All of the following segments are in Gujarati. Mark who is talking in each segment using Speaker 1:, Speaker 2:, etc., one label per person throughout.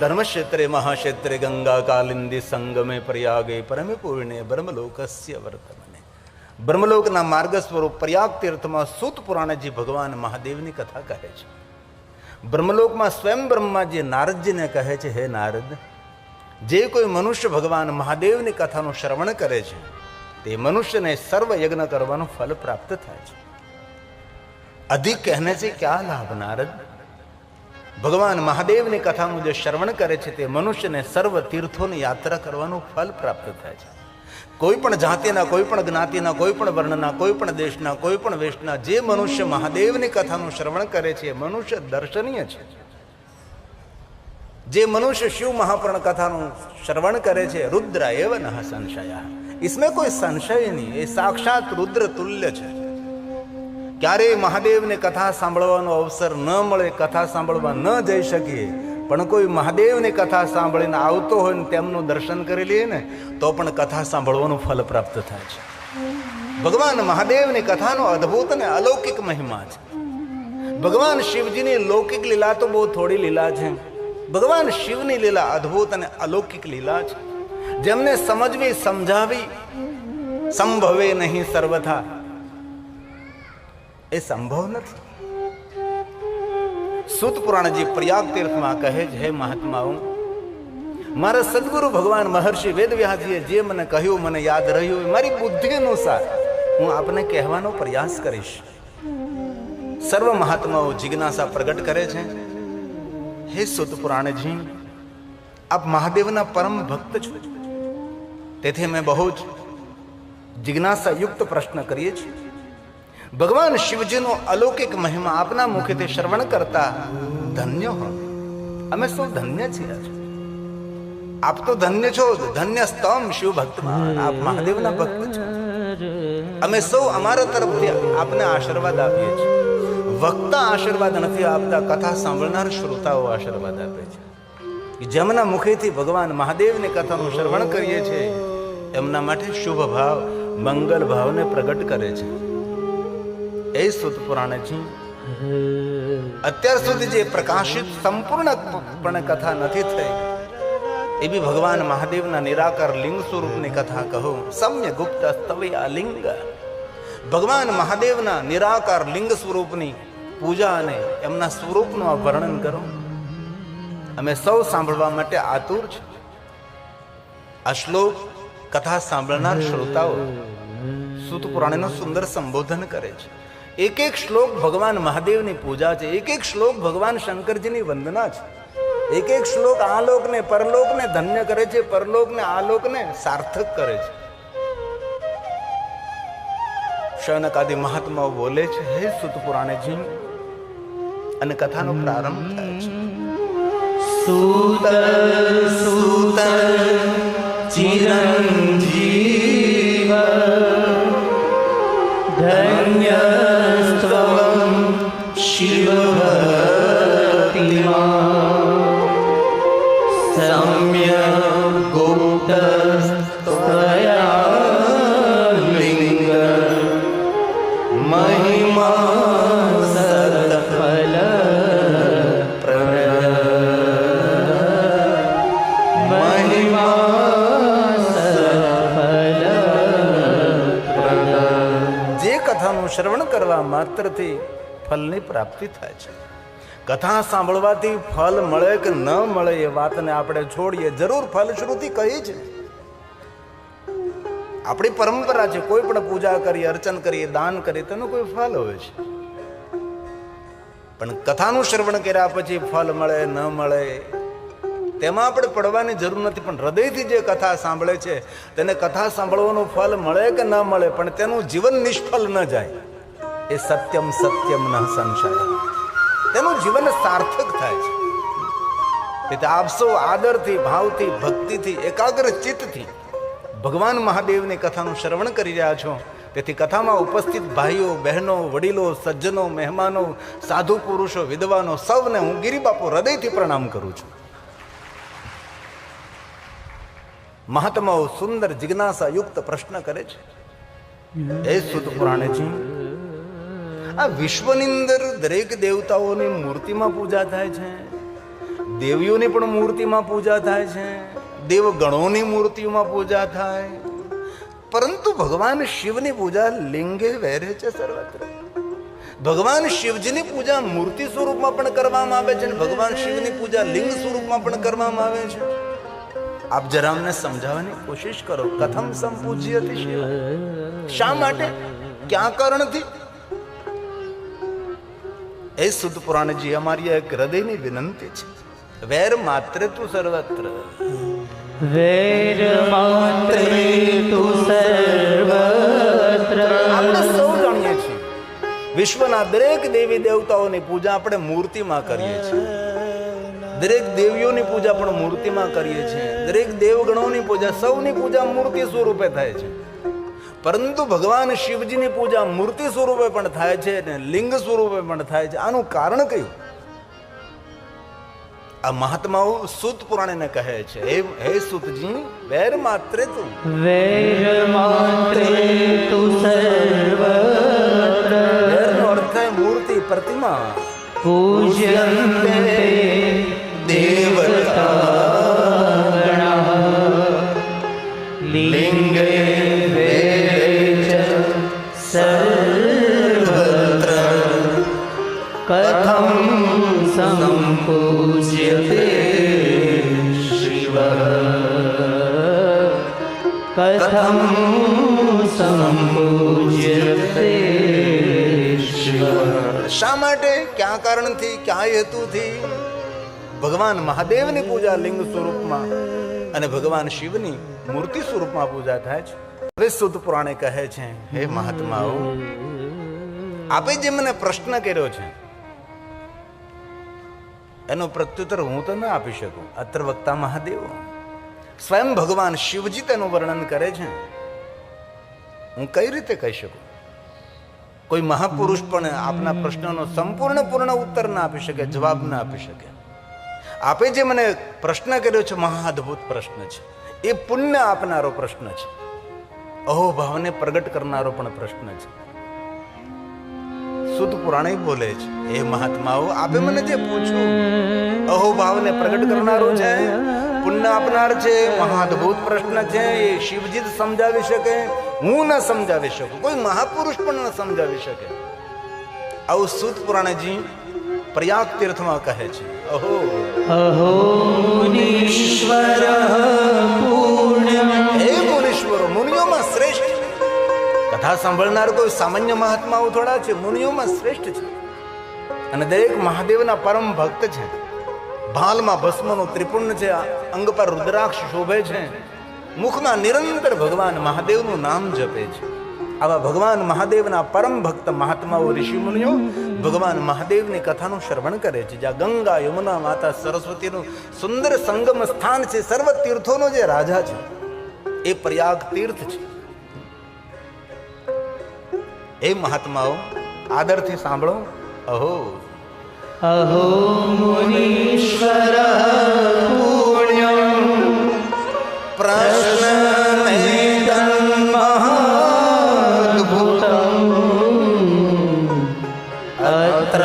Speaker 1: ધર્મક્ષેત્રે મહાક્ષેત્રે ગંગા કાલિંદી સંગમે પ્રયાગે પરમે પૂર્ણે બ્રહ્મલોકસ્ય વર્તમને. બ્રહ્મલોકના માર્ગ સ્વરૂપ પ્રયાગ તીર્થમાં સૂત પુરાણજી ભગવાન મહાદેવની કથા કહે છે. બ્રહ્મલોકમાં સ્વયં બ્રહ્માજી નારદજીને કહે છે, હે નારદ, જે કોઈ મનુષ્ય ભગવાન મહાદેવની કથાનું શ્રવણ કરે છે તે મનુષ્યને સર્વ યજ્ઞ કરવાનું ફલ પ્રાપ્ત થાય છે. અધિક કહેને છે ક્યાં લાભ નારદ? ભગવાન મહાદેવની કથાનું જે શ્રવણ કરે છે તે મનુષ્યને સર્વ તીર્થોની યાત્રા કરવાનું ફલ પ્રાપ્ત થાય છે. કોઈ પણ જાતિના, કોઈ પણ જ્ઞાતિના, કોઈ પણ વર્ણના, કોઈ પણ દેશના, કોઈ પણ વેશના જે મનુષ્ય મહાદેવની કથાનું શ્રવણ કરે છે એ મનુષ્ય દર્શનીય છે. જે મનુષ્ય શિવ મહાપુરાણ કથાનું શ્રવણ કરે છે રુદ્ર એવ નઃ સંશય, इसमें કોઈ સંશય નહીં, એ સાક્ષાત રુદ્ર તુલ્ય છે. ક્યારેય મહાદેવની કથા સાંભળવાનો અવસર ન મળે, કથા સાંભળવા ન જઈ શકીએ, પણ કોઈ મહાદેવની કથા સાંભળીને આવતો હોય ને તેમનું દર્શન કરી લઈએ ને તો પણ કથા સાંભળવાનું ફલ પ્રાપ્ત થાય છે. ભગવાન મહાદેવની કથાનો અદ્ભુત અને અલૌકિક મહિમા છે. ભગવાન શિવજીની લૌકિક લીલા તો બહુ થોડી લીલા છે. ભગવાન શિવની લીલા અદ્ભુત અને અલૌકિક લીલા છે, જેમને સમજવી સમજાવી સંભવે નહીં સર્વથા. એ સંભવ નથી. સૂત પુરાણજી પ્રયાગ તીર્થમાં કહે છે, હે મહાત્માઓ, મારા સદગુરુ ભગવાન મહર્ષિ વેદવ્યાસજીએ જે મને કહ્યું, મને યાદ રહ્યું, મારી બુદ્ધિ અનુસાર હું આપને કહેવાનો પ્રયાસ કરીશ. સર્વ મહાત્માઓ જિજ્ઞાસા પ્રગટ કરે છે, હે સૂત પુરાણજી, આપ મહાદેવના પરમ ભક્ત છો, તેથી મેં બહુ જ જિજ્ઞાસા યુક્ત પ્રશ્ન કરીએ છીએ. ભગવાન શિવજીનો અલૌકિક મહિમા આપના મુખેથી શ્રવણ કરતા ધન્ય હો. અમે શું ધન્ય છીએ? આપ તો ધન્ય છો, ધન્ય સ્તમ શિવ ભક્તમાં, આપ મહાદેવના ભક્ત છો. અમે સૌ અમારા તરફથી આપને આશીર્વાદ આપીએ છીએ. વક્તા આશીર્વાદ નથી આપતા, કથા સાંભળનાર શ્રોતાઓ આશીર્વાદ આપે છે. જેમના મુખેથી ભગવાન મહાદેવની કથાનું શ્રવણ કરીએ છીએ એમના માટે શુભ ભાવ, મંગલ ભાવને પ્રગટ કરે છે. એ સૂત પુરાણજી, અત્યાર સુધી જે પ્રકાશિત સંપૂર્ણપણે કથા નથી થઈ એવી ભગવાન મહાદેવના નિરાકાર લિંગ સ્વરૂપની કથા કહો. સમ્ય ગુપ્ત સ્તવ્યા લિંગ. ભગવાન મહાદેવના નિરાકાર લિંગ સ્વરૂપની પૂજા અને એમના સ્વરૂપનું આ વર્ણન કરો. અમે સૌ સાંભળવા માટે આતુર છે. આ શ્લોક કથા સાંભળનાર શ્રોતાઓ સૂત પુરાણનું સુંદર સંબોધન કરે છે. એક એક શ્લોક ભગવાન મહાદેવની પૂજા છે. એક એક શ્લોક ભગવાન શંકરજીની વંદના છે. એક એક શ્લોક આ લોકને પરલોકને ધન્ય કરે છે, પરલોકને આ લોકને સાર્થક કરે છે. શૌનકાદિ મહાત્માઓ બોલે છે, હે સૂત પુરાણજી, અને કથાનો પ્રારંભ થાય છે. સૂત સૂત ચિરંજીવ ધન્ય સ્તવં શિવભક્તિમાં સમ્ય ગુપ્ત સ્તયા લિંગ મહિમા સતફલ શ્રવણ કરવા માત્રથી ફલની પ્રાપ્તિ થાય છે. કથા સાંભળવાથી ફલ મળે કે ન મળે એ વાતને આપણે છોડીએ, જરૂર ફલશ્રુતિ કહી છે. આપણી પરંપરા છે, કોઈ પણ પૂજા કરીએ, અર્ચન કરીએ, દાન કરીએ તેનું કોઈ ફલ હોય છે. પણ કથાનું શ્રવણ કર્યા પછી ફલ મળે ન મળે તેમાં આપણે પડવાની જરૂર નથી. પણ હૃદયથી જે કથા સાંભળે છે તેને કથા સાંભળવાનું ફલ મળે કે ન મળે પણ તેનું જીવન નિષ્ફળ ન જાય, એ સત્યમ સત્યમ ન સંશય, તેનું જીવન સાર્થક થાય છે. એટલે આપ સૌ આદરથી, ભાવથી, ભક્તિથી, એકાગ્ર ચિત્તથી ભગવાન મહાદેવની કથાનું શ્રવણ કરી રહ્યા છો. તેથી કથામાં ઉપસ્થિત ભાઈઓ, બહેનો, વડીલો, સજ્જનો, મહેમાનો, સાધુ પુરુષો, વિદ્વાનો સૌને હું ગિરિબાપુ હૃદયથી પ્રણામ કરું છું. મહાત્માઓ સુંદર જિજ્ઞાસા યુક્ત પ્રશ્ન કરે છે, હે સૂત પુરાણજી, આ વિશ્વની અંદર દરેક દેવતાઓની મૂર્તિમાં પૂજા થાય છે, દેવીઓની પણ મૂર્તિમાં પૂજા થાય છે, દેવગણોની મૂર્તિઓમાં પૂજા થાય, પરંતુ ભગવાન શિવની પૂજા લિંગે વહેરે છે સર્વત્ર. ભગવાન શિવજીની પૂજા મૂર્તિ સ્વરૂપમાં પણ કરવામાં આવે છે અને ભગવાન શિવની પૂજા લિંગ સ્વરૂપમાં પણ કરવામાં આવે છે. આપ જરા અમને સમજાવવાની કોશિશ કરો. કથમ સંપૂજ્યતે શિવ, શા માટે, ક્યાં કારણથી? એ સુદ પુરાણજી અમારી એક હૃદયની વિનંતી છે. વેર માત્રે તું સર્વત્ર,
Speaker 2: વેર માત્રે તું સર્વત્ર.
Speaker 1: આપણે સૌ જાણીએ છીએ વિશ્વના દરેક દેવી દેવતાઓની પૂજા આપણે મૂર્તિમાં કરીએ છીએ. દરેક દેવીઓની પૂજા પણ મૂર્તિમાં કરીએ છીએ. દરેક દેવગણોની પૂજા, સૌની પૂજા મૂર્તિ સ્વરૂપે થાય છે. પરંતુ ભગવાન શિવજીની પૂજા મૂર્તિ સ્વરૂપે પણ થાય છે અને લિંગ સ્વરૂપે પણ થાય છે. આનું કારણ કયું? આ મહાત્માઓ સૂત પુરાણને કહે છે, હે સૂતજી, વેર માત્રે તું,
Speaker 2: વેર માત્રે તું સર્વત્ર.
Speaker 1: વેરનો અર્થ થાય મૂર્તિ, પ્રતિમા.
Speaker 2: પૂજ્યન્તે દેવતાગણાઃ લિંગે સર્વત્ર. કથમ સંપૂજ્યતે શિવઃ, કથમ સંપૂજ્યતે શિવઃ.
Speaker 1: શા માટે, ક્યાં કારણથી, ક્યાં હેતુથી? ભગવાન મહાદેવની પૂજા લિંગ સ્વરૂપમાં અને ભગવાન શિવની મૂર્તિ સ્વરૂપમાં પૂજા થાય છે. હવે સુદ પુરાણે કહે છે, હે મહાત્માઓ, આપે જે મને પ્રશ્ન કર્યો છે એનો પ્રત્યુત્તર હું તો ન આપી શકું. અત્ર વક્તા મહાદેવ, સ્વયં ભગવાન શિવજી તેનું વર્ણન કરે છે. હું કઈ રીતે કહી શકું? કોઈ મહાપુરુષ પણ આપના પ્રશ્નનો પૂર્ણ ઉત્તર ના આપી શકે, જવાબ ના આપી શકે. આપે જે મને પ્રશ્ન કર્યો છે, મહા અદ્ભુત પ્રશ્ન છે. એ પુણ્ય આપનારો પ્રશ્ન છે, અહોભાવને પ્રગટ કરનારો પણ પ્રશ્ન છે. સુદ પુરાણે બોલે છે, હે મહાત્માઓ, આપે મને જે પૂછ્યું અહોભાવને પ્રગટ કરનારો છે, પુણ્ય આપનાર છે, મહા અદ્ભુત પ્રશ્ન છે. એ શિવજી સમજાવી શકે, હું ન સમજાવી શકું, કોઈ મહાપુરુષ પણ ન સમજાવી શકે. આવું સુદ પુરાણજી પ્રયાગ તીર્થમાં કહે છે. અહો
Speaker 2: અહો મુનીશ્વર પૂર્ણ્યમ.
Speaker 1: હે મુનીશ્વરો, મુનિઓમાં શ્રેષ્ઠ. કથા સાંભળનાર કોઈ સામાન્ય મહાત્માઓ થોડા છે, મુનિઓમાં શ્રેષ્ઠ છે. અને દરેક મહાદેવના પરમ ભક્ત છે. ભાલમાં ભસ્મનું ત્રિપુંડ છે, અંગ પર રુદ્રાક્ષ શોભે છે, મુખમાં નિરંતર ભગવાન મહાદેવનું નામ જપે છે. આવા ભગવાન મહાદેવના પરમ ભક્ત મહાત્માઓ, ઋષિ મુનિઓ ભગવાન મહાદેવની કથાનું શ્રવણ કરે છે. જ્યાં ગંગા, યમુના, માતા સરસ્વતીનું સુંદર સંગમ સ્થાન છે. સર્વ તીર્થોનો જે રાજા છે એ પ્રયાગ તીર્થ છે. એ મહાત્માઓ, આદરથી સાંભળો. અહો
Speaker 2: અહો મુનીશ્વર પૂર્ણ્યમ
Speaker 1: પ્રશ્ન
Speaker 2: અત્ર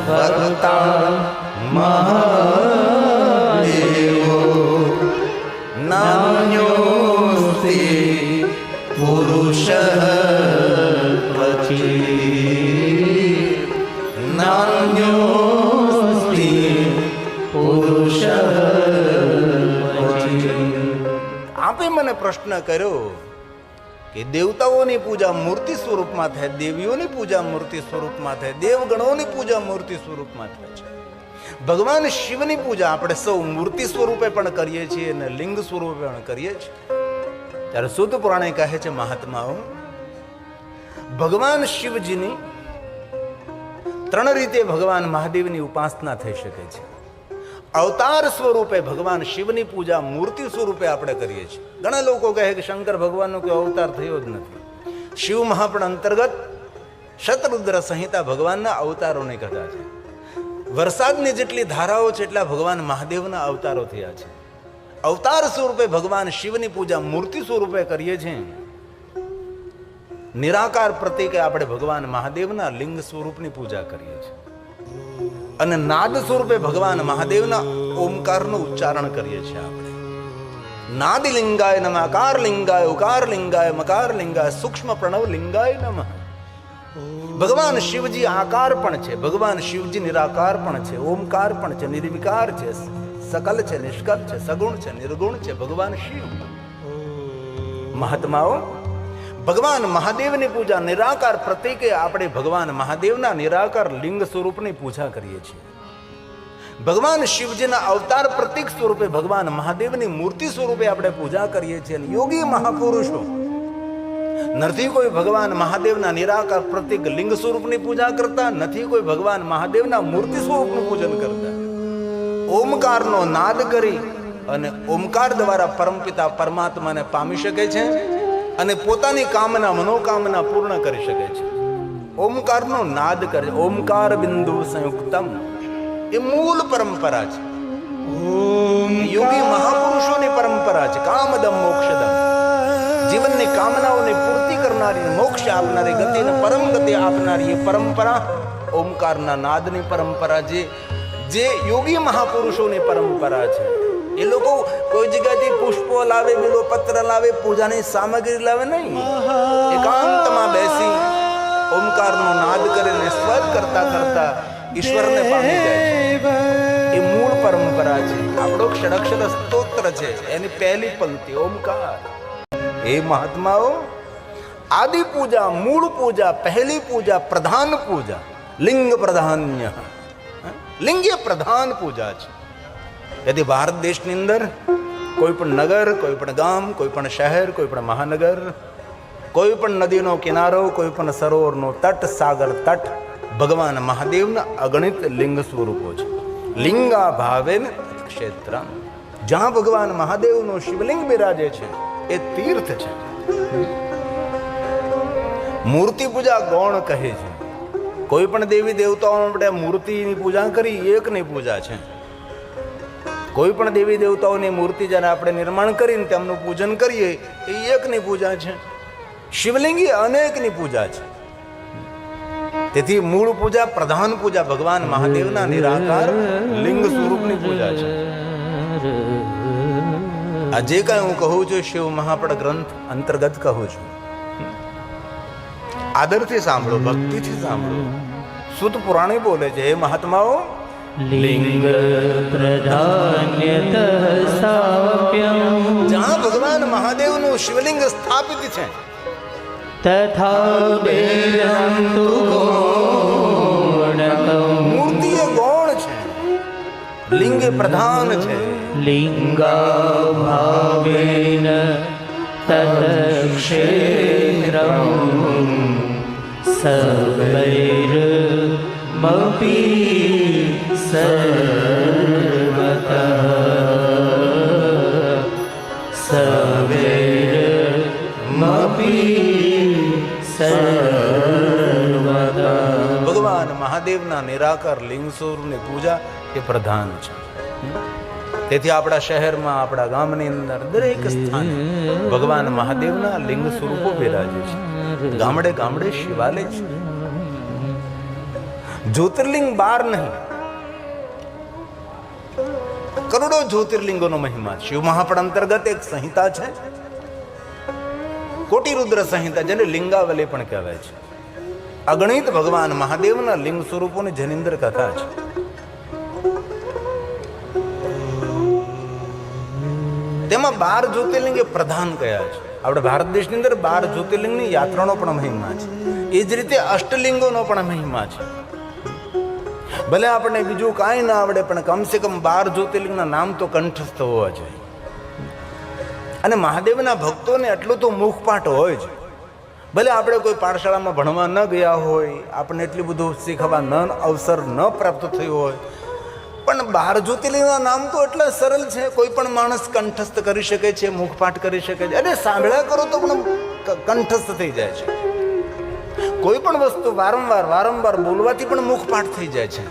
Speaker 2: વક્તા મહાદેવો નાન્યોસ્તિ પુરુષઃ નાન્યોસ્તિ પુરુષઃ.
Speaker 1: આપે મને પ્રશ્ન કર્યો કે દેવતાઓની પૂજા મૂર્તિ સ્વરૂપમાં થાય, દેવીઓની પૂજા મૂર્તિ સ્વરૂપમાં થાય, દેવગણોની પૂજા મૂર્તિ સ્વરૂપમાં થાય છે. ભગવાન શિવની પૂજા આપણે સૌ મૂર્તિ સ્વરૂપે પણ કરીએ છીએ અને લિંગ સ્વરૂપે પણ કરીએ છીએ. ત્યારે સુદ પુરાણે કહે છે, મહાત્માઓ, ભગવાન શિવજીની ત્રણ રીતે ભગવાન મહાદેવની ઉપાસના થઈ શકે છે. અવતાર સ્વરૂપે ભગવાન શિવની પૂજા મૂર્તિ સ્વરૂપે આપણે કરીએ છીએ. ઘણા લોકો કહે કે શંકર ભગવાનનો કોઈ અવતાર થયો જ નથી. શિવ મહાપુરાણ અંતર્ગત શતરુદ્ર સંહિતા ભગવાનના અવતારોની કથા છે. વરસાદની જેટલી ધારાઓ છે એટલા ભગવાન મહાદેવના અવતારો થયા છે. અવતાર સ્વરૂપે ભગવાન શિવની પૂજા મૂર્તિ સ્વરૂપે કરીએ છીએ. નિરાકાર પ્રતીકે આપણે ભગવાન મહાદેવના લિંગ સ્વરૂપની પૂજા કરીએ છીએ. અને નાદ સ્વરૂપે ભગવાન મહાદેવના ઓમકારનું ઉચ્ચારણ કરીએ છીએ આપણે. નાદ લિંગાય નમઃ, આકાર લિંગાય, ઉકાર લિંગાય, મકાર લિંગાય, સૂક્ષ્મ પ્રણવ લિંગાય નમઃ. ભગવાન શિવજી આકાર પણ છે, ભગવાન શિવજી નિરાકાર પણ છે, ઓમકાર પણ છે, નિર્વિકાર છે, સકલ છે, નિષ્કલ છે, સગુણ છે, નિર્ગુણ છે ભગવાન શિવ. મહાત્માઓ, ભગવાન મહાદેવની પૂજા નિરાકાર પ્રતીકે આપણે ભગવાન મહાદેવના નિરાકાર લિંગ સ્વરૂપની પૂજા કરીએ છીએ. ભગવાન શિવજીના અવતાર પ્રતીક સ્વરૂપે ભગવાન મહાદેવની મૂર્તિ સ્વરૂપે આપણે પૂજા કરીએ છીએ. યોગી મહાપુરુષો નથી કોઈ ભગવાન મહાદેવના નિરાકાર પ્રતીક લિંગ સ્વરૂપની પૂજા કરતા, નથી કોઈ ભગવાન મહાદેવના મૂર્તિ સ્વરૂપનું પૂજન કરતા. ઓમકારનો નાદ કરી અને ઓમકાર દ્વારા પરમપિતા પરમાત્માને પામી શકે છે અને પોતાની કામના મનોકામના પૂર્ણ કરી શકે છે. ઓમકારનો નાદ કરે, ઓમકાર બિંદુ સંયુક્તમ, એ મૂળ પરંપરા છે. યોગી મહાપુરુષોની પરંપરા છે. કામદમ મોક્ષદમ, જીવનની કામનાઓની પૂર્તિ કરનારી, મોક્ષ આપનારી, ગતિને પરમ ગતિ આપનારી એ પરંપરા ઓમકારના નાદની પરંપરા છે, જે યોગી મહાપુરુષોની પરંપરા છે. એ લોકો કોઈ જગ્યાથી પુષ્પો લાવે, બિલોપત્ર લાવે, પૂજાની સામગ્રી લાવે નહીં. એકાંતમાં બેસી ઓમકારનો નાદ કરીને સ્વર કરતા કરતા ઈશ્વરને પામી જાય છે. એ મૂળ પરંપરા છે. આપણો ષડક્ષર સ્તોત્ર છે, એની પહેલી પંક્તિ ઓમકાર. એ મહાત્માઓ, આદિ પૂજા, મૂળ પૂજા, પહેલી પૂજા, પ્રધાન પૂજા, લિંગ પ્રધાન્ય, લિંગીય પ્રધાન પૂજા છે. તેથી ભારત દેશની અંદર કોઈ પણ નગર, કોઈ પણ ગામ, કોઈ પણ શહેર, કોઈ પણ મહાનગર, કોઈ પણ નદીનો કિનારો, કોઈ પણ સરોવરનો તટ, સાગર તટ ભગવાન મહાદેવના અગણિત લિંગ સ્વરૂપો છે. લિંગા ભાવેન ક્ષેત્ર, જ્યાં ભગવાન મહાદેવનો શિવલિંગ બિરાજે છે એ તીર્થ છે. મૂર્તિ પૂજા ગૌણ કહે છે. કોઈ પણ દેવી દેવતાઓ આપણે મૂર્તિની પૂજા કરી, એકની પૂજા છે. કોઈ પણ દેવી દેવતાઓની મૂર્તિ જ્યારે આપણે નિર્માણ કરીને તેમનું પૂજન કરીએ એ એકની પૂજા છે. શિવલિંગી અનેકની પૂજા છે. તેથી મૂળ પૂજા, પ્રધાન પૂજા ભગવાન મહાદેવના નિરાકાર લિંગ સ્વરૂપની પૂજા છે. આ જે કાંઈ હું કહું છું શિવ મહાપડ ગ્રંથ અંતર્ગત કહું છું. આદરથી સાંભળો, ભક્તિથી સાંભળો. સુત પુરાણી બોલે છે, હે મહાત્માઓ,
Speaker 2: લિંગ પ્રધાન્યત સ્થાપ્યં,
Speaker 1: જ્યાં ભગવાન મહાદેવનું શિવલિંગ સ્થાપિત છે
Speaker 2: તથા બેદં તુ ગૌણકં,
Speaker 1: મૂર્તિ એ ગૌણ છે, લિંગ એ પ્રધાન છે.
Speaker 2: લિંગાભાવેન તત ક્ષેત્રં સર્વૈર્મપી સર્વતઃ, સર્વૈર્મપી સર્વતઃ.
Speaker 1: ભગવાન મહાદેવના નિરાકાર લિંગ સ્વરૂપની પૂજા એ પ્રધાન છે. તેથી આપણા શહેરમાં, આપણા ગામની અંદર દરેક સ્થાને ભગવાન મહાદેવના લિંગ સ્વરૂપો બિરાજે છે. ગામડે ગામડે શિવાલય છે. જ્યોતિર્લિંગ 12 નહીં, કરોડો જ્યોતિર્લિંગોનો મહિમા. શિવ મહાપડ અંતર્ગત એક સંહિતા છે, કોટી રુદ્ર સંહિતા, જેને લિંગાવલી પણ કહેવાય છે. અગણિત ભગવાન મહાદેવના લિંગ સ્વરૂપોની જેની અંદર કથા છે. તેમાં 12 જ્યોતિર્લિંગ એ પ્રધાન કયા છે. આપણે ભારત દેશની અંદર 12 જ્યોતિર્લિંગની યાત્રાનો પણ મહિમા છે. એ જ રીતે અષ્ટલિંગોનો પણ મહિમા છે. ભલે આપણને બીજું કાંઈ ના આવડે, પણ કમસે કમ 12 જ્યોતિર્લિંગના નામ તો કંઠસ્થ હોવા જોઈએ. અને મહાદેવના ભક્તોને એટલું તો મુખપાઠ હોય જ. ભલે આપણે કોઈ પાઠશાળામાં ભણવા ન ગયા હોય, આપણને એટલું બધું શીખવા અવસર ન પ્રાપ્ત થયો હોય, પણ 12 જ્યોતિર્લિંગના નામ તો એટલા સરળ છે, કોઈ પણ માણસ કંઠસ્થ કરી શકે છે, મુખપાઠ કરી શકે છે. અને સાંભળ્યા કરો તો પણ કંઠસ્થ થઈ જાય છે. કોઈ પણ વસ્તુ વારંવાર વારંવાર બોલવાથી પણ મુખપાઠ થઈ જાય છે.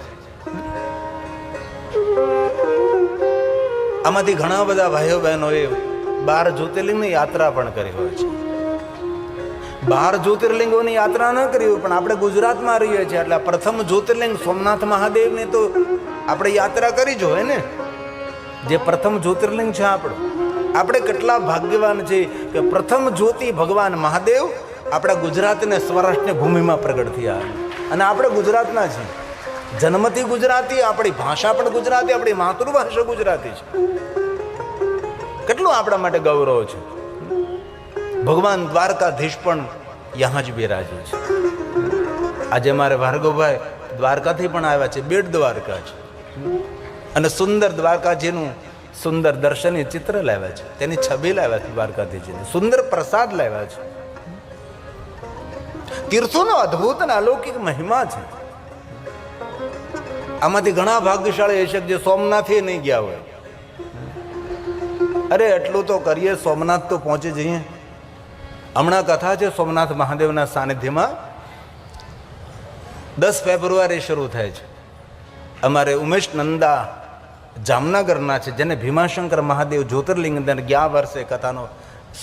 Speaker 1: આમાંથી ઘણા બધા ભાઈઓ બહેનોએ 12 જ્યોતિર્લિંગની યાત્રા પણ કરી હોય છે. બહાર જ્યોતિર્લિંગોની યાત્રા ન કરી હોય, પણ આપણે ગુજરાતમાં રહીએ છીએ એટલે પ્રથમ જ્યોતિર્લિંગ સોમનાથ મહાદેવની તો આપણે યાત્રા કરી જ હોય ને. જે પ્રથમ જ્યોતિર્લિંગ છે આપણે કેટલા ભાગ્યવાન છે કે પ્રથમ જ્યોતિ ભગવાન મહાદેવ આપણા ગુજરાતને સ્વરાષ્ટ્રની ભૂમિમાં પ્રગટ થયા. અને આપણે ગુજરાતના છીએ, જન્મથી ગુજરાતી, આપણી ભાષા પણ ગુજરાતી, આપણી માતૃભાષા ગુજરાતી છે. કેટલું આપણા માટે ગૌરવ છે. ભગવાન દ્વારકાધીશ પણ યહાં જ બિરાજે છે. આજે મારે ભાર્ગવભાઈ દ્વારકાથી પણ આવ્યા છે, બેટ દ્વારકા છે, અને સુંદર દ્વારકાજીનું સુંદર દર્શનીય ચિત્ર લાવ્યા છે, તેની છબી લાવ્યા છે દ્વારકાધીશજીની, સુંદર પ્રસાદ લાવ્યા છે. તીર્થોનો અદ્ભુત અને અલૌકિક મહિમા છે. આમાંથી ઘણા ભાગ્યશાળી હશે જે સોમનાથે નહીં ગયા હોય. અરે એટલું તો કરીએ, સોમનાથ તો પહોંચી જઈએ. હમણાં કથા છે સોમનાથ મહાદેવના સાનિધ્યમાં 10 ફેબ્રુઆરી શરૂ થાય છે. અમારે ઉમેશ નંદા જામનગરના છે, જેને ભીમાશંકર મહાદેવ જ્યોતિર્લિંગ અંદર ગયા વર્ષે કથાનો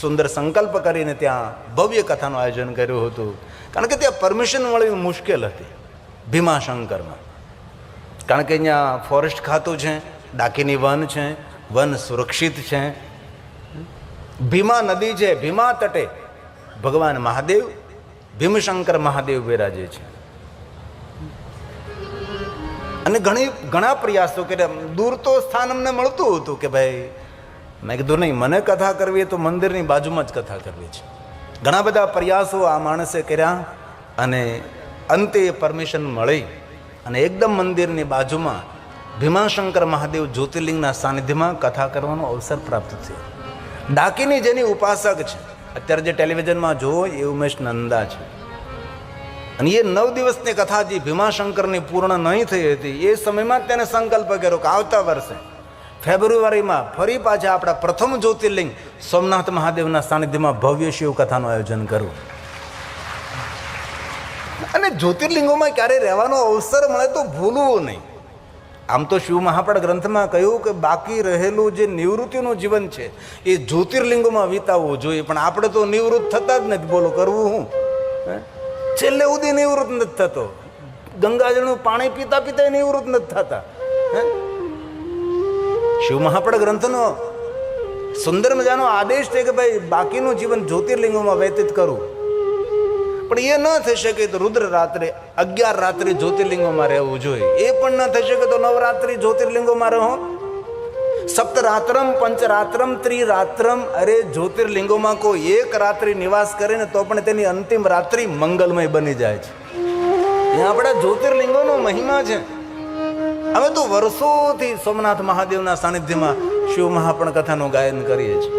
Speaker 1: સુંદર સંકલ્પ કરીને ત્યાં ભવ્ય કથાનું આયોજન કર્યું હતું. કારણ કે ત્યાં પરમિશન મળવી મુશ્કેલ હતી ભીમાશંકરમાં. કારણ કે અહીંયા ફોરેસ્ટ ખાતું છે, ડાકીની વન છે, વન સુરક્ષિત છે, ભીમા નદી છે, ભીમા તટે ભગવાન મહાદેવ ભીમશંકર મહાદેવ બિરાજે છે. અને ઘણા પ્રયાસો કર્યા. દૂર તો સ્થાન અમને મળતું હતું કે ભાઈ, મેં કીધું નહીં, મને કથા કરવી તો મંદિરની બાજુમાં જ કથા કરવી છે. ઘણા બધા પ્રયાસો આ માણસે કર્યા અને અંતે પરમિશન મળી અને એકદમ મંદિરની બાજુમાં ભીમાશંકર મહાદેવ જ્યોતિર્લિંગના સાનિધ્યમાં કથા કરવાનો અવસર પ્રાપ્ત થયો. ડાકીની જેની ઉપાસક છે, અત્યારે જે ટેલિવિઝનમાં જોવો એ ઉમેશ નંદા છે. અને એ 9 દિવસની કથા જે ભીમાશંકરની પૂર્ણ નહીં થઈ હતી એ સમયમાં તેને સંકલ્પ કર્યો કે આવતા વર્ષે ફેબ્રુઆરીમાં ફરી પાછા આપણા પ્રથમ જ્યોતિર્લિંગ સોમનાથ મહાદેવના સાનિધ્યમાં ભવ્ય શિવ કથાનું આયોજન કરવું. અને જ્યોતિર્લિંગોમાં ક્યારેય રહેવાનો અવસર મળે તો ભૂલવું નહીં. આમ તો શિવ મહાપડ ગ્રંથમાં કહ્યું કે બાકી રહેલું જે નિવૃત્તિનું જીવન છે એ જ્યોતિર્લિંગોમાં વિતાવવું જોઈએ, પણ આપણે તો નિવૃત્ત થતા જ નથી. બોલો, કરવું હું? છેલ્લે સુધી નિવૃત્ત નથી થતો. ગંગાજળનું પાણી પીતા પીતા નિવૃત્ત નથી થતા. શિવ મહાપડ ગ્રંથનો સુંદર મજાનો આદેશ છે કે ભાઈ બાકીનું જીવન જ્યોતિર્લિંગોમાં વ્યતીત કરવું. પણ એ ન થઈ શકે તો રુદ્ર રાત્રે 11 રાત્રિ જ્યોતિર્લિંગોમાં રહેવું જોઈએ. એ પણ ન થઈ શકે તો નવરાત્રિ જ્યોતિર્લિંગોમાં રહો. સપ્તરાત્રમ પંચરાત્રમ ત્રિરાત્રમ. અરે જ્યોતિર્લિંગોમાં કોઈ એક રાત્રિ નિવાસ કરે ને તો પણ તેની અંતિમ રાત્રિ મંગલમય બની જાય છે. એ આપણા જ્યોતિર્લિંગોનો મહિમા છે. હવે તો વર્ષોથી સોમનાથ મહાદેવના સાનિધ્યમાં શિવ મહાપણ કથાનું ગાયન કરીએ છીએ.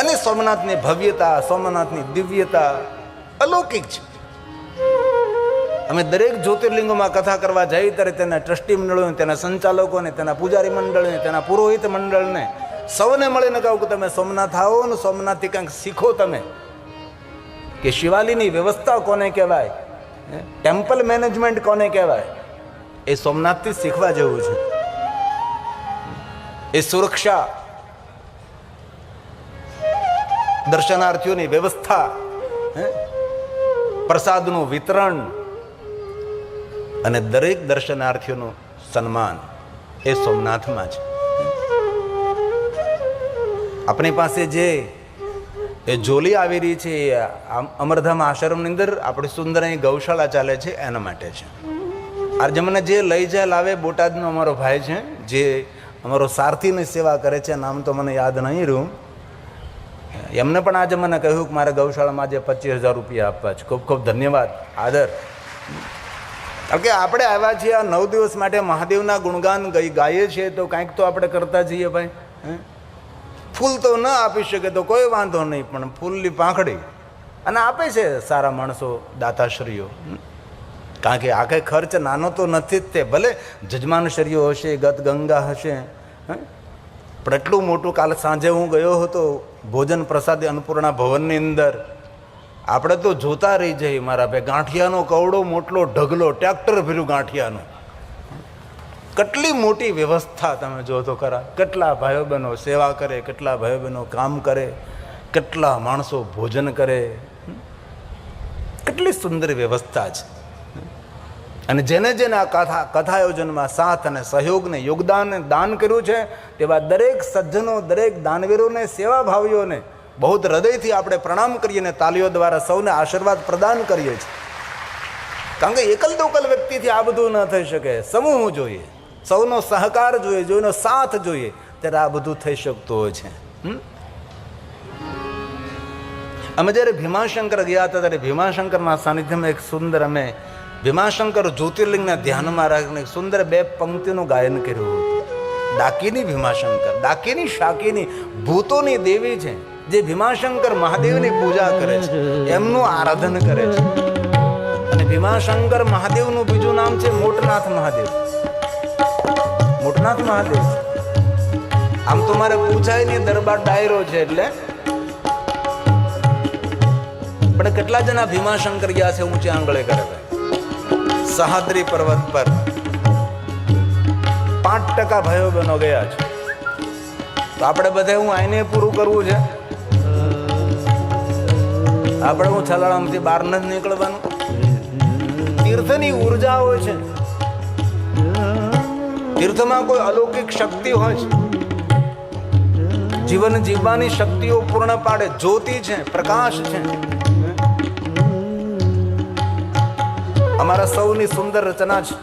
Speaker 1: અને સોમનાથની ભવ્યતા, સોમનાથની દિવ્યતા અલૌકિક છે. અમે દરેક જ્યોતિર્લિંગોમાં કથા કરવા જઈએ ત્યારે તેના ટ્રસ્ટી મંડળોને, તેના સંચાલકોને, તેના પૂજારી મંડળને, તેના પુરોહિત મંડળને સૌને મળીને કહું કે તમે સોમનાથ આવો ને સોમનાથથી કંઈક શીખો. તમે કે શિવાલીની વ્યવસ્થા કોને કહેવાય, ટેમ્પલ મેનેજમેન્ટ કોને કહેવાય, એ સોમનાથથી શીખવા જેવું છે. એ સુરક્ષા, દર્શનાર્થીઓની વ્યવસ્થા, પ્રસાદનું વિતરણ અને દરેક દર્શનાર્થીઓનું સન્માન એ સોમનાથમાં છે. આપણી પાસે જે એ જોલી આવી રહી છે એ અમરધામ આશ્રમની અંદર આપણી સુંદર અહીં ગૌશાળા ચાલે છે એના માટે છે. આજે મને જે લઈ જાય લાવે બોટાદનો અમારો ભાઈ છે, જે અમારો સારથીની સેવા કરે છે, નામ તો મને યાદ નહીં રહ્યું. એમને પણ આજે મને કહ્યું કે મારે ગૌશાળામાં આજે 25,000 રૂપિયા આપવા છે. ખૂબ ખૂબ ધન્યવાદ, આદર. કારણ કે આપણે આવ્યા છીએ આ 9 દિવસ માટે મહાદેવના ગુણગાન ગાઈએ છીએ તો કાંઈક તો આપણે કરતા જઈએ ભાઈ. ફૂલ તો ન આપી શકે તો કોઈ વાંધો નહીં, પણ ફૂલની પાંખડી અને આપે છે સારા માણસો, દાતાશ્રીઓ. કારણ કે આખે ખર્ચ નાનો તો નથી જ તે. ભલે જજમાનશ્રીઓ હશે, ગત ગંગા હશે, પણ એટલું મોટું. કાલે સાંજે હું ગયો હતો ભોજન પ્રસાદ અન્નપૂર્ણા ભવનની અંદર. આપણે તો જોતા રહી જઈએ મારા ભાઈ. ગાંઠિયાનો કવડો મોટલો ઢગલો, ટ્રેક્ટર ભર્યું ગાંઠિયાનું. કેટલી મોટી વ્યવસ્થા તમે જો તો ખરા. કેટલા ભાઈઓ બહેનો સેવા કરે, કેટલા ભાઈઓ બહેનો કામ કરે, કેટલા માણસો ભોજન કરે, કેટલી સુંદર વ્યવસ્થા છે. અને જેને જેને આ કથાયોજનમાં સાથ અને સહયોગને યોગદાન દાન કર્યું છે તેવા દરેક સજ્જનો, દરેક દાનવીરોને, સેવાભાવીઓને બહુ હૃદયથી આપણે પ્રણામ કરીએ અને તાલીઓ દ્વારા સૌને આશીર્વાદ પ્રદાન કરીએ છીએ. કારણ કે એકલ દોકલ વ્યક્તિથી આ બધું ન થઈ શકે. સમૂહ જોઈએ, સૌનો સહકાર જોઈએ, જોઈનો સાથ જોઈએ, ત્યારે આ બધું થઈ શકતું હોય છે. અમે જ્યારે ભીમાશંકર ગયા હતા ત્યારે ભીમાશંકરના સાનિધ્યમાં એક સુંદર અમે ભીમાશંકર જ્યોતિર્લિંગના ધ્યાનમાં રાખીને સુંદર 2 પંક્તિનું ગાયન કર્યું હતું. ડાકીની ભીમાશંકર, ડાકીની શાકીની ભૂતોની દેવી છે, જે ભીમાશંકર મહાદેવની પૂજા કરે છે, એમનું આરાધન કરે છે. અને ભીમાશંકર મહાદેવનું બીજું નામ છે મોટનાથ મહાદેવ. મોટનાથ મહાદેવ આમ તો મારે પૂછાય નહીં, દરબાર ડાયરો છે એટલે. પણ કેટલા જણા ભીમાશંકર ગયા છે ઊંચે આંગળે કરે? સહાદ્રી પર્વત પર 5% ભાઈઓ બહેનો ગયા છે. તો આપણે બધે હું આઈને પૂરું કરવું છે? આપણે હું છલાળામાંથી બહાર ન જ નીકળવાનું. તીર્થની ઉર્જા હોય છે, તીર્થમાં કોઈ અલૌકિક શક્તિ હોય છે, જીવન જીવવાની શક્તિઓ પૂર્ણ પાડે, જ્યોતિ છે, પ્રકાશ છે. અમારા સૌની સુંદર રચના છે.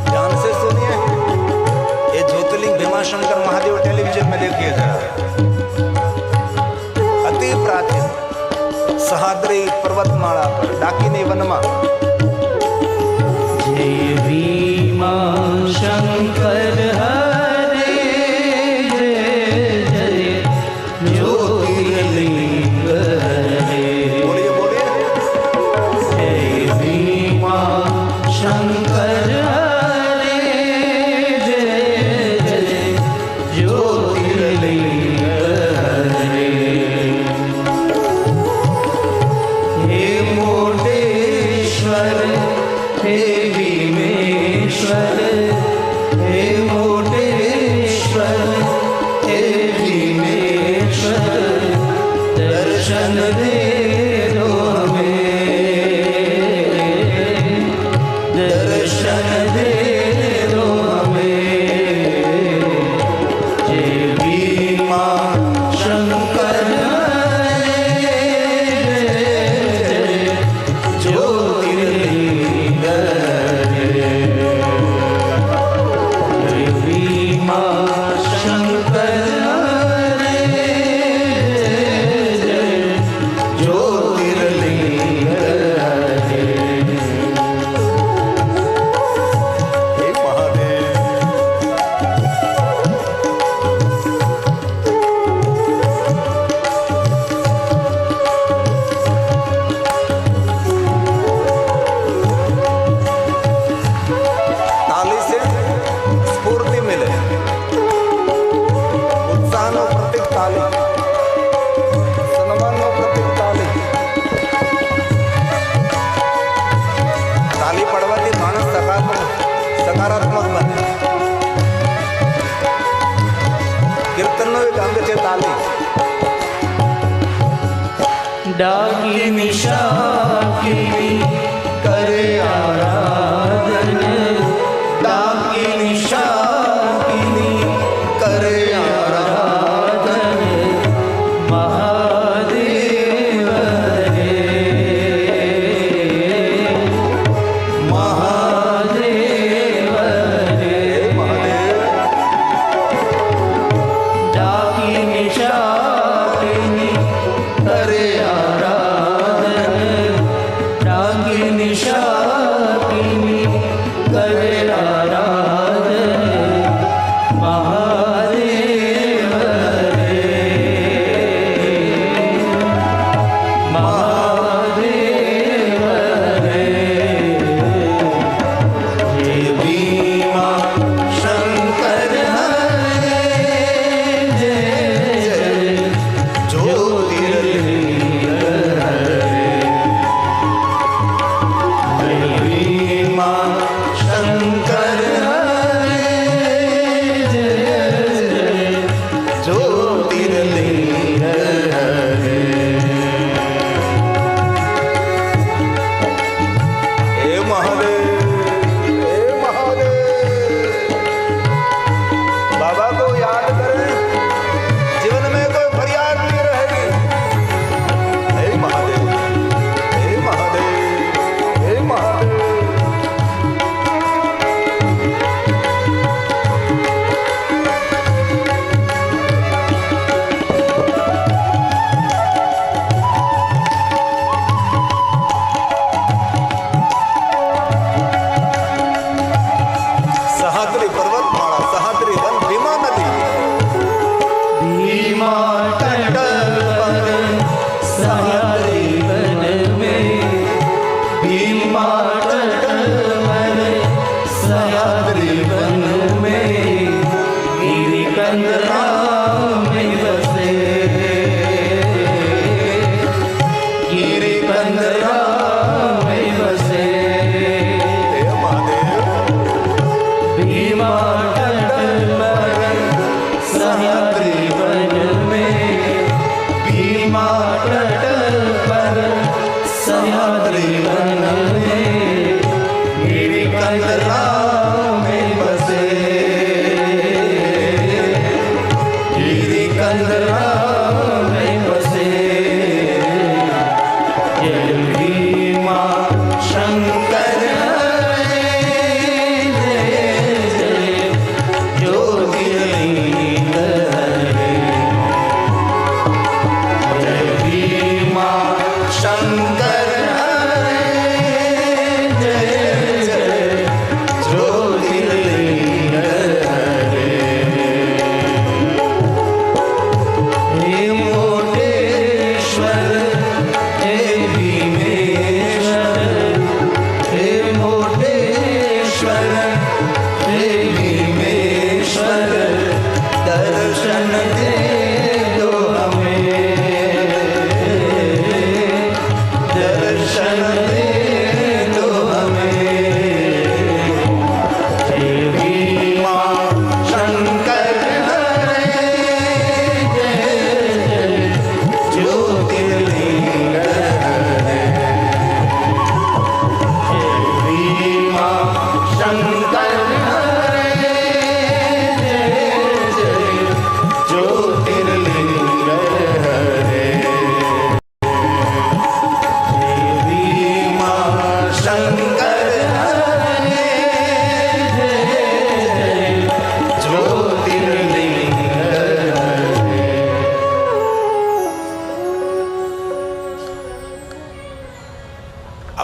Speaker 1: ध्यान से सुनिए, ये ज्योतिर्लिंग भीमाशंकर महादेव टेलीविजन में देखिए जरा. अति प्राचीन सहाद्री पर्वतमाला पर डाकिनी वनमा
Speaker 2: जय भीमाशंकर हरे, जय ज्योतिर्लिंग हरे.
Speaker 1: बोलिए बोलिए.
Speaker 2: जय भीमाशंकर हरे, जय जय ज्योतिर्लिंग हरे. हे मोटेश्वर, हे भीमेश्वर, हे मोटेश्वर, हे भीमेश्वर, दर्शन दे दो हमें, दर्शन दे दो हमें. जय भीमाशंकर हरे, जय ज्योतिर्लिंग हरे. जय भीमाशंकर हरे, जय ज्योतिर्लिंग हरे.
Speaker 1: हे महादेव. ताली से स्फूर्ति मिले, उत्साहનો પ્રતીક તાલી, સન્માનનો પ્રતીક તાલી. તાલી પડવાથી માણસ સકારાત્મક બને. કીર્તનનો એક અંગ છે તાલી.
Speaker 2: डाकिनी शाकिनी करे आराधन, डाकिनी शाकिनी करे आराधन. महादेव रे, महादेव रे. डाकिनी शाकिनी करे आराधन, डाकिनी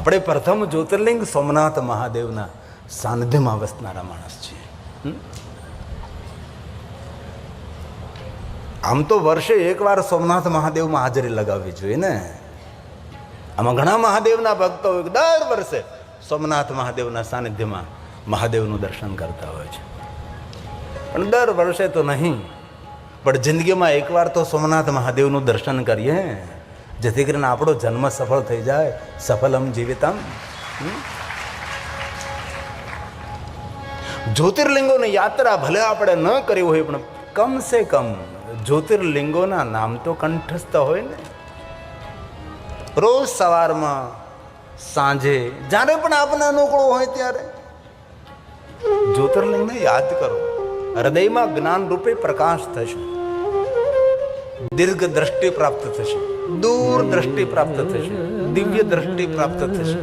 Speaker 1: આપણે પ્રથમ જ્યોતિર્લિંગ સોમનાથ મહાદેવના સાનિધ્યમાં વસનારા માણસ છીએ. આમ તો વર્ષે એકવાર સોમનાથ મહાદેવમાં હાજરી લગાવવી જોઈએ ને. આમાં ઘણા મહાદેવના ભક્તો દર વર્ષે સોમનાથ મહાદેવના સાનિધ્યમાં મહાદેવનું દર્શન કરતા હોય છે. પણ દર વર્ષે તો નહીં, પણ જિંદગીમાં એકવાર તો સોમનાથ મહાદેવનું દર્શન કરીએ, જેથી કરીને આપણો જન્મ સફળ થઈ જાય. સફલમ જીવિતમ. જ્યોતિર્લિંગોની યાત્રા ભલે આપણે ન કરી હોય, પણ કમસે કમ જ્યોતિર્લિંગોના નામ તો કંઠસ્થ હોય ને. રોજ સવારમાં, સાંજે, જ્યારે પણ આપને અનુકૂળ હોય ત્યારે જ્યોતિર્લિંગને યાદ કરો. હૃદયમાં જ્ઞાન રૂપે પ્રકાશ થશે, દીર્ઘ દ્રષ્ટિ પ્રાપ્ત થશે, દૂર દ્રષ્ટિ પ્રાપ્ત થશે, દિવ્ય દ્રષ્ટિ પ્રાપ્ત થશે.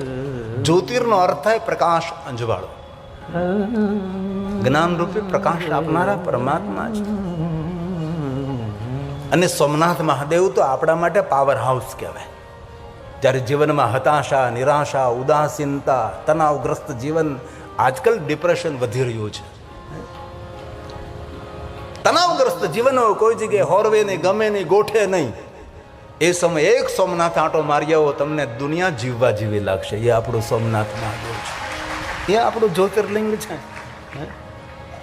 Speaker 1: જ્યોતિર્નો અર્થ થાય પ્રકાશ અંજવાળો. જ્ઞાન રૂપે પ્રકાશ આપનારા પરમાત્મા છે. અને સોમનાથ મહાદેવ તો આપણા માટે પાવર હાઉસ કહેવાય. જ્યારે જીવનમાં હતાશા, નિરાશા, ઉદાસીનતા, તણાવગ્રસ્ત જીવન, આજકાલ ડિપ્રેશન વધી રહ્યું છે. તણાવગ્રસ્ત જીવન કોઈ જગ્યાએ હોરવે નહીં, ગમે નહીં, ગોઠે નહીં, એ સમય એક સોમનાથ આંટો મારી આવો, તમને દુનિયા જીવવા જેવી લાગશે. એ આપણું સોમનાથ મહાદેવ છે, એ આપણું જ્યોતિર્લિંગ છે.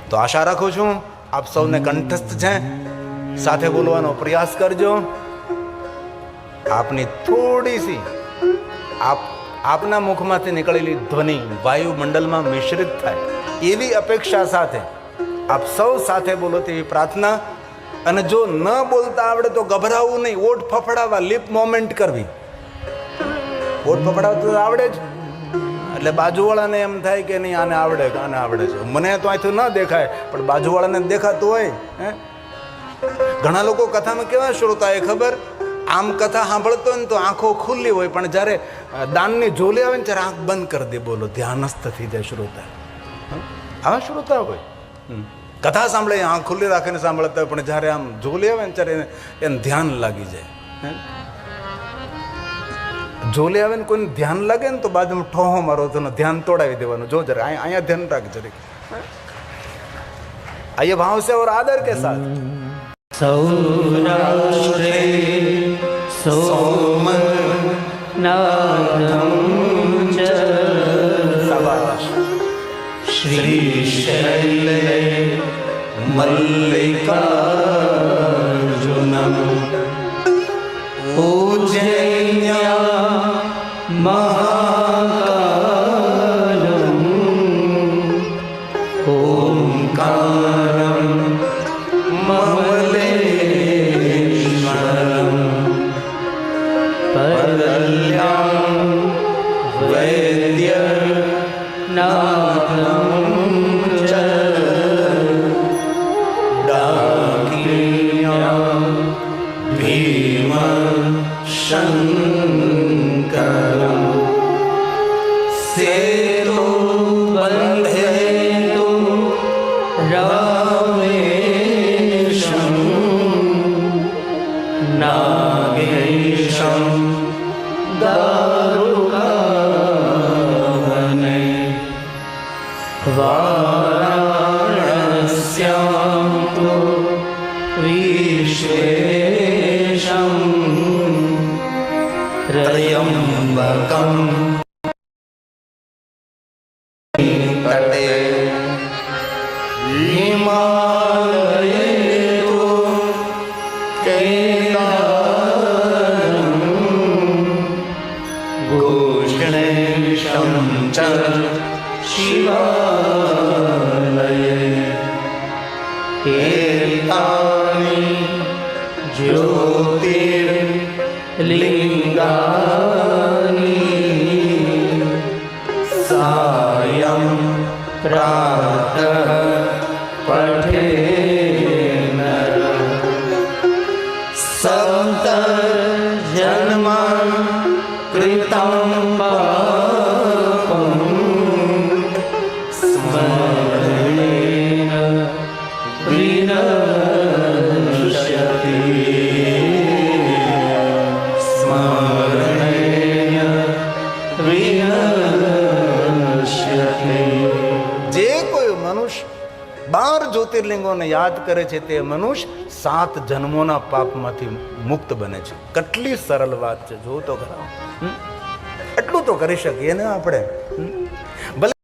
Speaker 1: તો આશા રાખું છું આપ સૌને કંઠસ્થ છે. સાથે બોલવાનો પ્રયાસ કરજો. આપની થોડી સી આપના મુખમાંથી નીકળેલી ધ્વનિ વાયુમંડળમાં મિશ્રિત થાય એવી અપેક્ષા સાથે આપ સૌ સાથે બોલો તેવી પ્રાર્થના. અને જો ન બોલતા આવડે તો ગભરાવું નહીં, ઓઠ ફફડાવા, લિપ મોમેન્ટ કરવી. ઓઠ ફફડાવતું આવડે જ, એટલે બાજુવાળાને એમ થાય કે નહીં આને આવડે, આને આવડે છે. મને તો અહીંથી ન દેખાય, પણ બાજુવાળાને દેખાતું હોય. ઘણા લોકો કથામાં કેવા શ્રોતા એ ખબર, આમ કથા સાંભળતો હોય ને તો આંખો ખુલ્લી હોય, પણ જ્યારે દાનની ઝોલી આવે ને ત્યારે આંખ બંધ કરી દે. બોલો, ધ્યાનસ્થ થઈ જાય શ્રોતા. આવા શ્રોતા હોય કથા સાંભળે આંખ ખુલ્લી રાખીને સાંભળતા હોય, પણ જ્યારે આમ ઝોલી આવે ને ત્યારે એને ધ્યાન લાગી જાય. ઝોલી આવે ને કોઈને ધ્યાન લાગે ને તો બાજુમાં ઠોહો મારો તો ધ્યાન તોડાવી દેવાનું. જો જરા અહીંયા ધ્યાન રાખ જરીક. આયે ભાવ સે ઓર આદર કે સાથ.
Speaker 2: સૌરાષ્ટ્રે સોમનાથં ચ શ્રીશૈલે મલ્લિકાર્જુનમ ઉજ્જૈન્યા મહાકાલમ ઓંકારમ મમલેશ્વરમ પરલ્યામ વૈદ્યનાથમ ચ ડાકિન્યામ ભીમશંકરમ સેતુ બંધેતુ રામેશમ નાગેશમ દારુકાવને વારાણસ્યામ તુ વિશ્વેશમ ત્રયંબકમ તટે હિમાલયેતુ કેદારમ ઘોષણેશમ ચ શિવાલયે એતાની જ્યોતિર્લિંગાની સાયં પ્રાતઃ પઠે નર સપ્ત જન્મ કૃતં પાપં સ્મરેણ વિનશ્યતિ સ્મરેણ વિનશ્યતિ. નશ્યતિ
Speaker 1: જે કોઈ મનુષ્ય 12 જ્યોતિર્લિંગોને યાદ કરે છે તે મનુષ્ય 7 જન્મોના પાપમાંથી મુક્ત બને છે. કેટલી સરળ વાત છે, જો તો ખરા. એટલું તો કરી શકીએ ને આપણે. ભલે